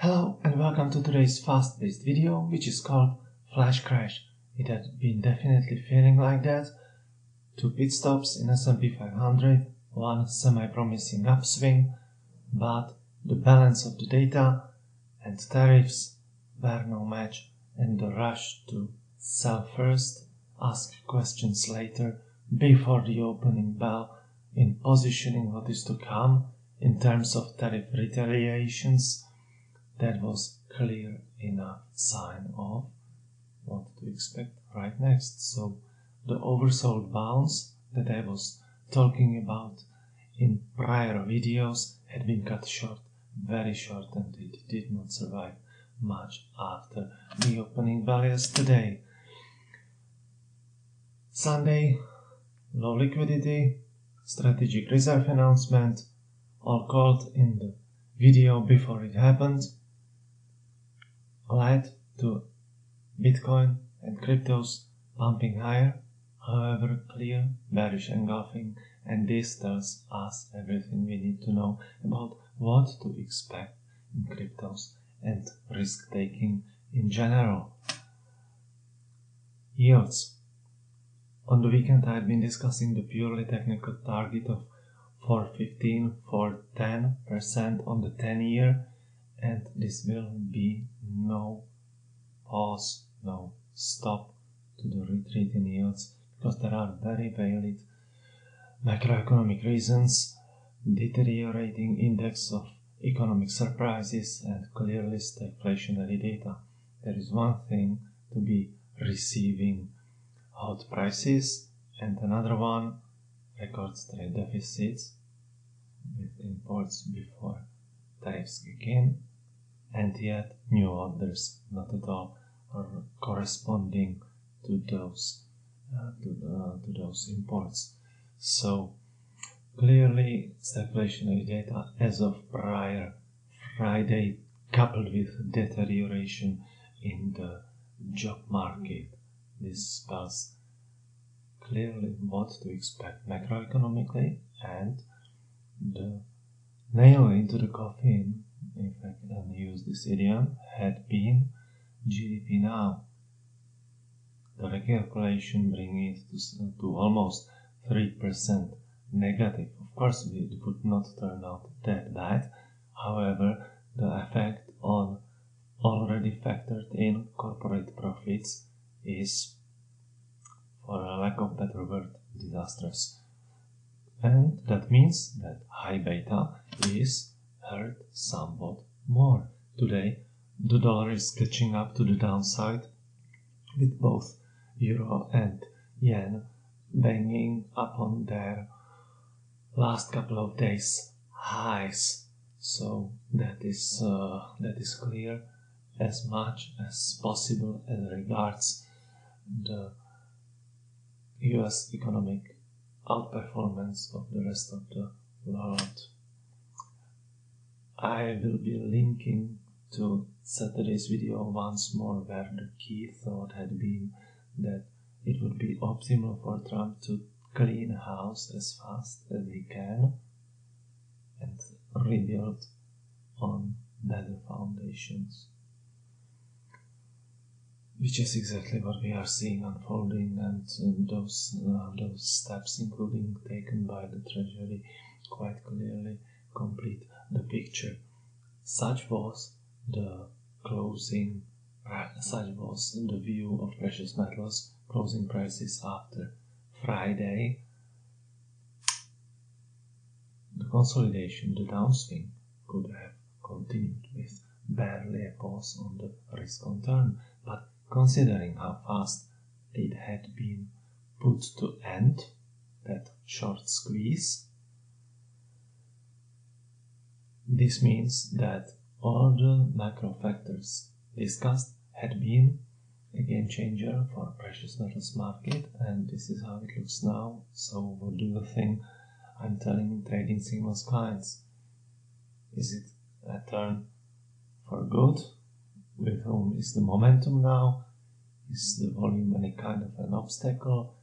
Hello and welcome to today's fast-paced video, which is called Flash Crash. It had been definitely feeling like that. 2 pit stops in S&P 500, one semi-promising upswing, but the balance of the data and tariffs were no match, and the rush to sell first, ask questions later, before the opening bell, in positioning what is to come in terms of tariff retaliations, that was clear enough sign of what to expect right next. So the oversold bounce that I was talking about in prior videos had been cut short, very short, and it did not survive much after the opening bell yesterday. Sunday, low liquidity, strategic reserve announcement, all called in the video before it happened, led to Bitcoin and cryptos pumping higher, however clear bearish engulfing, and this tells us everything we need to know about what to expect in cryptos and risk taking in general. Yields. On the weekend I had been discussing the purely technical target of 4.15, 4.10% on the 10-year, and this will be no pause, no stop to the retreat in yields, because there are very valid macroeconomic reasons, deteriorating index of economic surprises, and clearly stagflationary data. There is one thing to be receiving hot prices, and another one, record trade deficits with imports before tariffs kick in, and yet new orders not at all are corresponding to those imports. So clearly stagflationary data as of prior Friday, coupled with deterioration in the job market, this spells clearly what to expect macroeconomically, and the nail into the coffin, if I can use this idiom, had been GDP now. The recalculation bringing it to almost 3% negative. Of course, it would not turn out that bad. However, the effect on already factored in corporate profits is, for a lack of better word, disastrous. And that means that high beta is hurt somewhat more. Today, the dollar is catching up to the downside, with both euro and yen banging upon their last couple of days highs. So that is clear as much as possible as regards the US economic outperformance of the rest of the world. I will be linking to Saturday's video once more, where the key thought had been that it would be optimal for Trump to clean house as fast as he can and rebuild on better foundations, which is exactly what we are seeing unfolding, and those steps, including taken by the Treasury, quite clearly complete the picture. Such was the view of precious metals closing prices after Friday. The consolidation, the downswing, could have continued with barely a pause on the risk on turn, but considering how fast it had been put to end, that short squeeze, this means that all the macro factors discussed had been a game changer for precious metals market, and this is how it looks now. So what do you think I'm telling trading signals clients? Is it a turn for good? With whom is the momentum now? Is the volume any kind of an obstacle?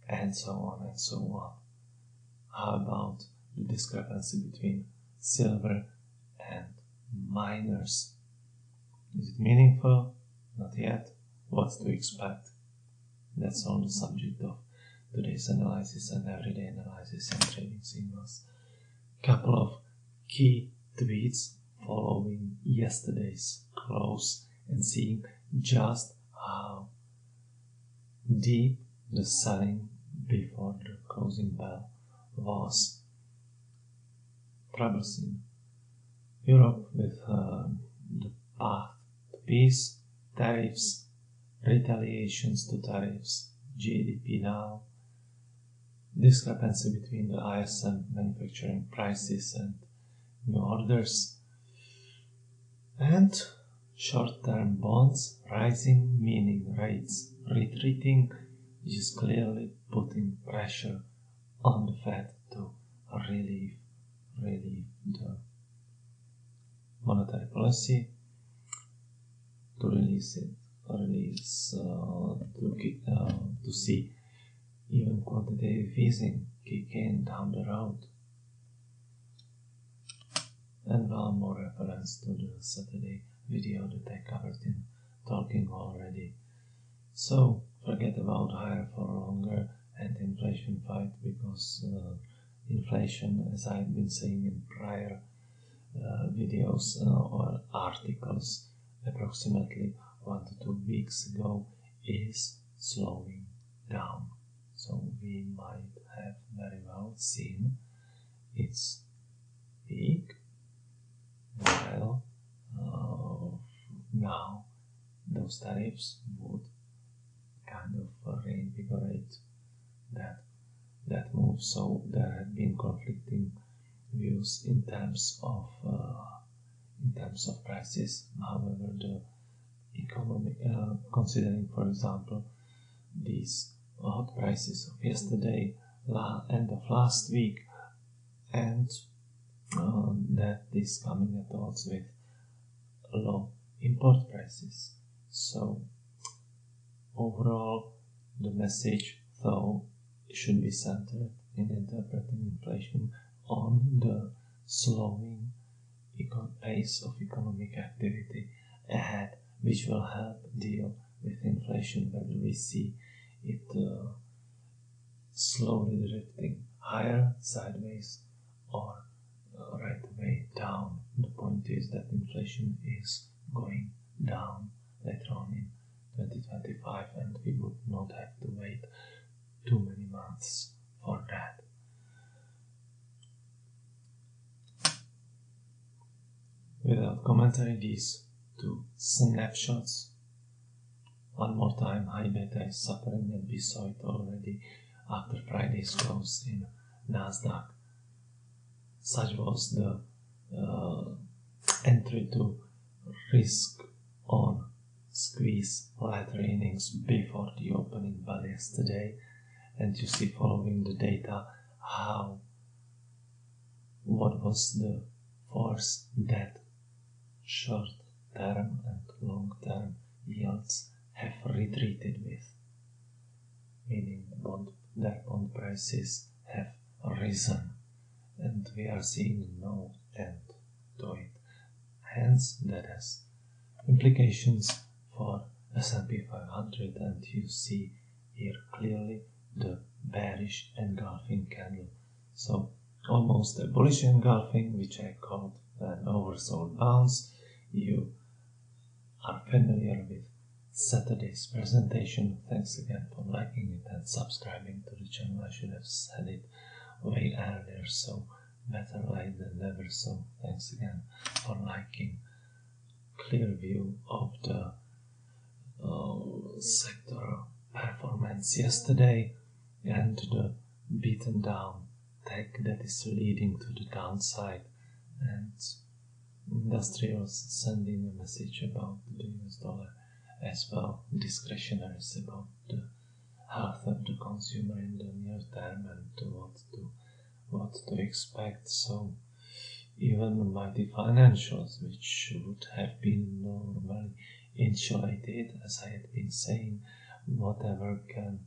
And so on and so on. How about the discrepancy between silver and miners? Is it meaningful? Not yet. What to expect? That's all the subject of today's analysis and everyday analysis and trading signals. Couple of key tweets following yesterday's close and seeing just how deep the selling before the closing bell was. Troublesome. Europe with the path to peace, tariffs, retaliations to tariffs, GDP down, discrepancy between the ISM manufacturing prices and new orders, and short-term bonds rising, meaning rates retreating, which is clearly putting pressure on the Fed to relieve the monetary policy, to to see even quantitative easing kick in down the road. And one more reference to the Saturday video that I covered in talking already. So forget about higher for longer and inflation fight, because inflation, as I've been saying in prior videos or articles approximately 1 to 2 weeks ago, is slowing down. So we might have very well seen its peak, while now those tariffs would kind of reinvigorate that move. So there have been conflicting views in terms of prices. However, the economy, considering, for example, these hot prices of yesterday, end of last week, and that is coming at odds with low import prices. So overall, the message, though, should be centered in interpreting inflation on the slowing pace of economic activity ahead, which will help deal with inflation, whether we see it slowly drifting higher, sideways, or right away down. The point is that inflation is going down later on in 2025, and we would not have to wait too many months for that. Without commentary, these two snapshots. One more time, high beta is suffering, and we saw it already after Friday's close in Nasdaq. Such was the entry to risk on squeeze latter innings before the opening bell yesterday, and you see, following the data, what was the force that short-term and long-term yields have retreated with, meaning their bond prices have risen, and we are seeing no end to it. Hence, that has implications for S&P 500, and you see here clearly the bearish engulfing candle. So almost a bullish engulfing, which I called an oversold bounce. You are familiar with Saturday's presentation. Thanks again for liking it and subscribing to the channel. I should have said it way earlier, so better late than never. So thanks again for liking. Clear view of the sector performance yesterday, and the beaten down tech that is leading to the downside, and industrials sending a message about the US dollar as well, discretionaries about the health of the consumer in the near term and what to expect. So even mighty financials, which would have been normally insulated, as I had been saying, whatever can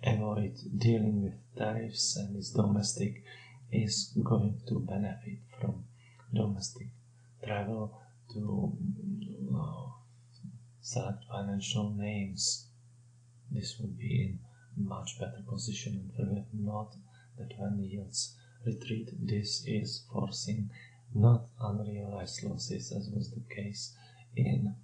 avoid dealing with tariffs and is domestic is going to benefit from domestic travel to select financial names. This would be in much better position, and forget not that when yields retreat, this is forcing not unrealized losses as was the case in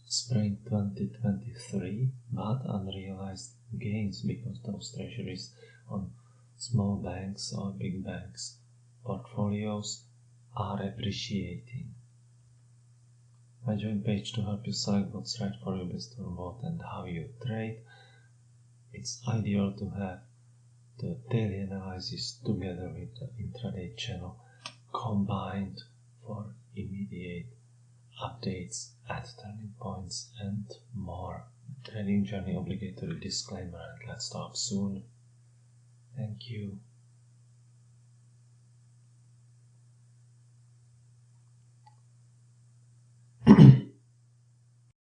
spring 2023, but unrealized gains because those treasuries on small banks or big banks portfolios are appreciating. I join page to help you select what's right for you based on what and how you trade. It's ideal to have the daily analysis together with the intraday channel combined for immediate updates at turning points and more. Trading journey obligatory disclaimer, and let's talk soon. Thank you.